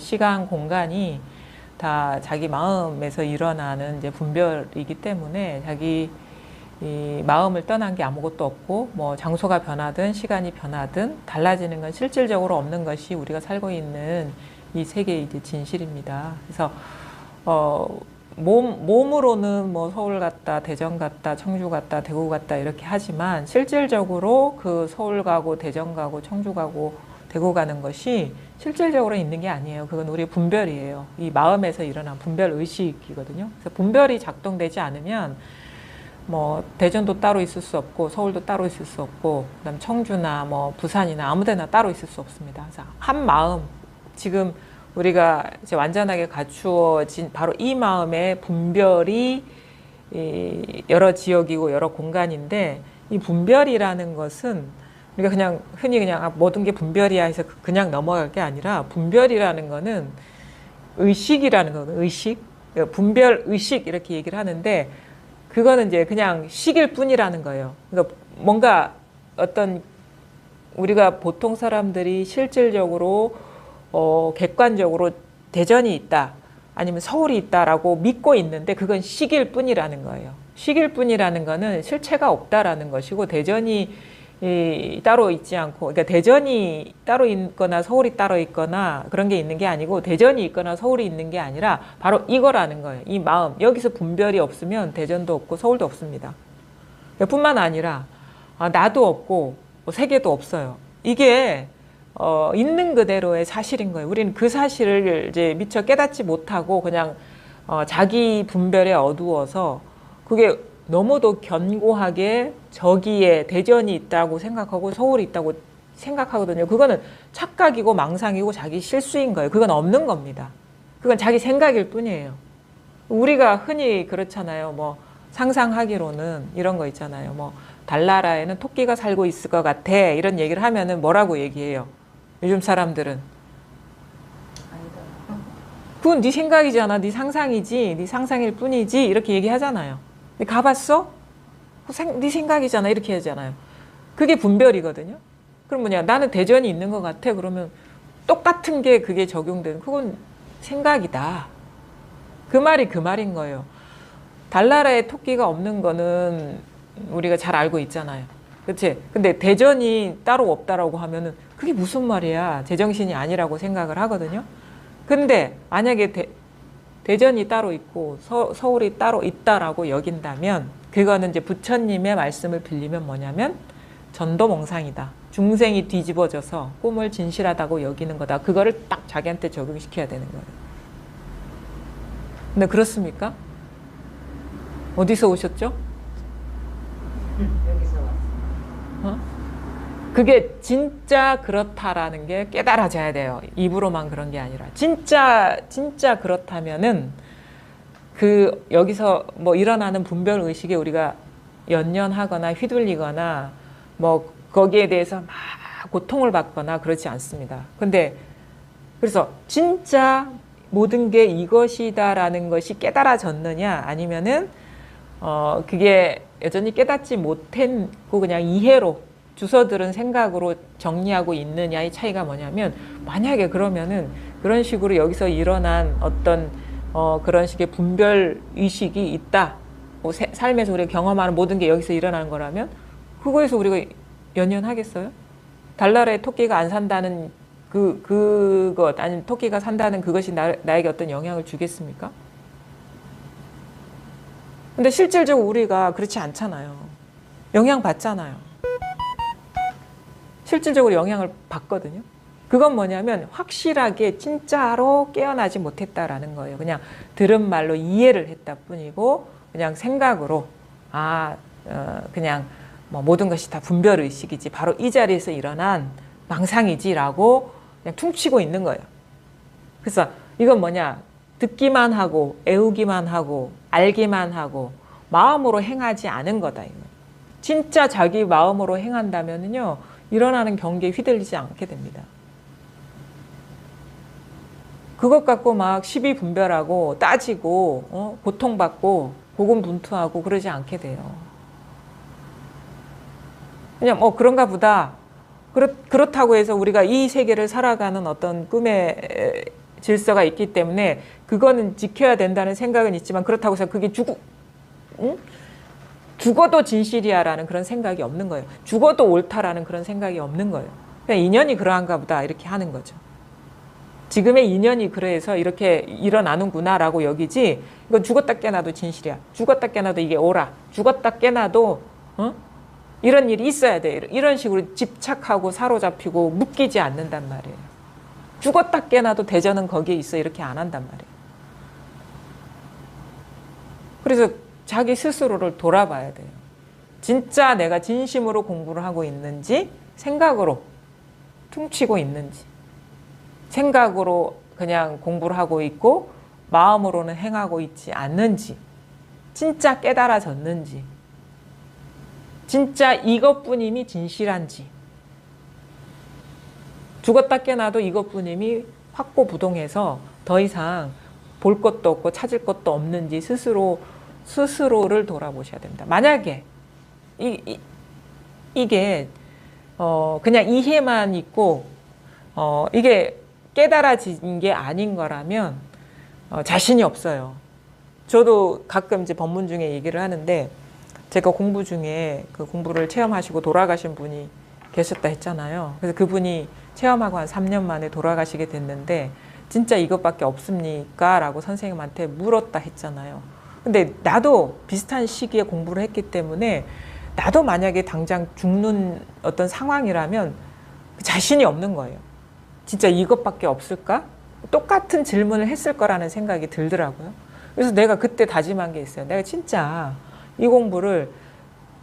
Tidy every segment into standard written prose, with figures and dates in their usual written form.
시간, 공간이 다 자기 마음에서 일어나는 이제 분별이기 때문에 자기 이 마음을 떠난 게 아무것도 없고 뭐 장소가 변하든 시간이 변하든 달라지는 건 실질적으로 없는 것이 우리가 살고 있는 이 세계의 이제 진실입니다. 그래서 몸으로는 뭐 서울 갔다, 대전 갔다, 청주 갔다, 대구 갔다 이렇게 하지만 실질적으로 그 서울 가고 대전 가고 청주 가고 대구 가는 것이 실질적으로 있는 게 아니에요. 그건 우리의 분별이에요. 이 마음에서 일어난 분별 의식이거든요. 그래서 분별이 작동되지 않으면 뭐 대전도 따로 있을 수 없고 서울도 따로 있을 수 없고 그다음 청주나 뭐 부산이나 아무데나 따로 있을 수 없습니다. 그래서 한 마음, 지금 우리가 이제 완전하게 갖추어진 바로 이 마음의 분별이 여러 지역이고 여러 공간인데, 이 분별이라는 것은 우리가 그냥 흔히 그냥 모든 게 분별이야 해서 그냥 넘어갈 게 아니라, 분별이라는 거는 의식이라는 거는 의식, 분별 의식 이렇게 얘기를 하는데, 그거는 이제 그냥 식일 뿐이라는 거예요. 그러니까 뭔가 어떤 우리가 보통 사람들이 실질적으로 객관적으로 대전이 있다 아니면 서울이 있다라고 믿고 있는데 그건 식일 뿐이라는 거예요. 식일 뿐이라는 거는 실체가 없다라는 것이고, 대전이 따로 있지 않고, 그러니까 대전이 따로 있거나 서울이 따로 있거나 그런 게 있는 게 아니고, 대전이 있거나 서울이 있는 게 아니라 바로 이거라는 거예요. 이 마음, 여기서 분별이 없으면 대전도 없고 서울도 없습니다. 뿐만 아니라 나도 없고 세계도 없어요. 이게 있는 그대로의 사실인 거예요. 우리는 그 사실을 이제 미처 깨닫지 못하고 그냥 자기 분별에 어두워서 그게 너무도 견고하게 저기에 대전이 있다고 생각하고 서울이 있다고 생각하거든요. 그거는 착각이고 망상이고 자기 실수인 거예요. 그건 없는 겁니다. 그건 자기 생각일 뿐이에요. 우리가 흔히 그렇잖아요. 뭐 상상하기로는 이런 거 있잖아요. 뭐 달나라에는 토끼가 살고 있을 것 같아, 이런 얘기를 하면은 뭐라고 얘기해요? 요즘 사람들은 그건 네 생각이잖아, 네 상상이지, 네 상상일 뿐이지, 이렇게 얘기하잖아요. 가봤어? 네 생각이잖아, 이렇게 하잖아요. 그게 분별이거든요. 그럼 뭐냐, 나는 대전이 있는 것 같아, 그러면 똑같은 게 그게 적용되는, 그건 생각이다. 그 말이 그 말인 거예요. 달나라에 토끼가 없는 거는 우리가 잘 알고 있잖아요. 그치? 근데 대전이 따로 없다라고 하면은 그게 무슨 말이야? 제정신이 아니라고 생각을 하거든요. 근데 만약에 대전이 따로 있고 서울이 따로 있다라고 여긴다면, 그거는 이제 부처님의 말씀을 빌리면 뭐냐면 전도몽상이다. 중생이 뒤집어져서 꿈을 진실하다고 여기는 거다. 그거를 딱 자기한테 적용시켜야 되는 거예요. 근데 그렇습니까? 어디서 오셨죠? 여기서 왔어요. 그게 진짜 그렇다라는 게 깨달아져야 돼요. 입으로만 그런 게 아니라. 진짜 그렇다면은 여기서 뭐 일어나는 분별 의식에 우리가 연연하거나 휘둘리거나 뭐 거기에 대해서 막 고통을 받거나 그렇지 않습니다. 근데 그래서 진짜 모든 게 이것이다라는 것이 깨달아졌느냐, 아니면은 그게 여전히 깨닫지 못했고 그냥 이해로 주워들은 생각으로 정리하고 있느냐의 차이가 뭐냐면, 만약에 그러면은 그런 식으로 여기서 일어난 어떤 그런 식의 분별 의식이 있다, 삶에서 우리가 경험하는 모든 게 여기서 일어나는 거라면 그거에서 우리가 연연하겠어요? 달나라에 토끼가 안 산다는 그것, 아니면 토끼가 산다는 그것이 나에게 어떤 영향을 주겠습니까? 근데 실질적으로 우리가 그렇지 않잖아요. 영향 받잖아요. 실질적으로 영향을 받거든요. 그건 뭐냐면 확실하게 진짜로 깨어나지 못했다라는 거예요. 그냥 들은 말로 이해를 했다 뿐이고, 그냥 생각으로 그냥 뭐 모든 것이 다 분별의식이지, 바로 이 자리에서 일어난 망상이지라고 그냥 퉁치고 있는 거예요. 그래서 이건 뭐냐, 듣기만 하고 애우기만 하고 알기만 하고 마음으로 행하지 않은 거다. 이거. 진짜 자기 마음으로 행한다면요, 일어나는 경계에 휘둘리지 않게 됩니다. 그것 갖고 막 시비 분별하고 따지고 고통받고 고군분투하고 그러지 않게 돼요. 그냥 그런가 보다. 그렇다고 해서 우리가 이 세계를 살아가는 어떤 꿈에 질서가 있기 때문에 그거는 지켜야 된다는 생각은 있지만 그렇다고 해서 그게 응? 죽어도 진실이야라는 그런 생각이 없는 거예요. 죽어도 옳다라는 그런 생각이 없는 거예요. 그냥 인연이 그러한가 보다 이렇게 하는 거죠. 지금의 인연이 그래서 이렇게 일어나는구나라고 여기지 이건 죽었다 깨나도 진실이야. 죽었다 깨나도 이게 옳아. 죽었다 깨나도 이런 일이 있어야 돼. 이런 식으로 집착하고 사로잡히고 묶이지 않는단 말이에요. 죽었다 깨나도 대전은 거기에 있어. 이렇게 안 한단 말이에요. 그래서 자기 스스로를 돌아봐야 돼요. 진짜 내가 진심으로 공부를 하고 있는지 생각으로 퉁치고 있는지 생각으로 그냥 공부를 하고 있고 마음으로는 행하고 있지 않는지 진짜 깨달아졌는지 진짜 이것뿐임이 진실한지 죽었다 깨나도 이것뿐임이 확고부동해서 더 이상 볼 것도 없고 찾을 것도 없는지 스스로를 돌아보셔야 됩니다. 만약에 이게 그냥 이해만 있고 이게 깨달아진 게 아닌 거라면 자신이 없어요. 저도 가끔 이제 법문 중에 얘기를 하는데 제가 공부 중에 그 공부를 체험하시고 돌아가신 분이 계셨다 했잖아요. 그래서 그분이 체험하고 한 3년 만에 돌아가시게 됐는데 진짜 이것밖에 없습니까? 라고 선생님한테 물었다 했잖아요. 근데 나도 비슷한 시기에 공부를 했기 때문에 나도 만약에 당장 죽는 어떤 상황이라면 자신이 없는 거예요. 진짜 이것밖에 없을까? 똑같은 질문을 했을 거라는 생각이 들더라고요. 그래서 내가 그때 다짐한 게 있어요. 내가 진짜 이 공부를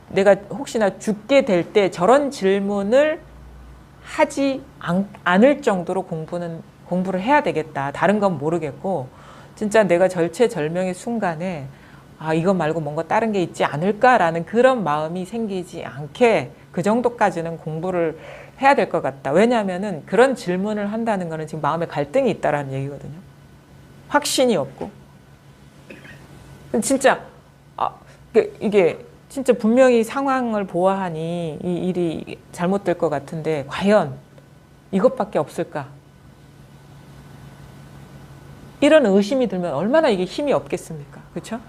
내가 혹시나 죽게 될 때 저런 질문을 하지 않을 정도로 공부를 해야 되겠다. 다른 건 모르겠고 진짜 내가 절체절명의 순간에 아 이것 말고 뭔가 다른 게 있지 않을까라는 그런 마음이 생기지 않게 그 정도까지는 공부를 해야 될 것 같다. 왜냐하면은 그런 질문을 한다는 거는 지금 마음에 갈등이 있다라는 얘기거든요. 확신이 없고 진짜 이게 진짜 분명히 상황을 보아하니 이 일이 잘못될 것 같은데 과연 이것밖에 없을까? 이런 의심이 들면 얼마나 이게 힘이 없겠습니까? 그렇죠?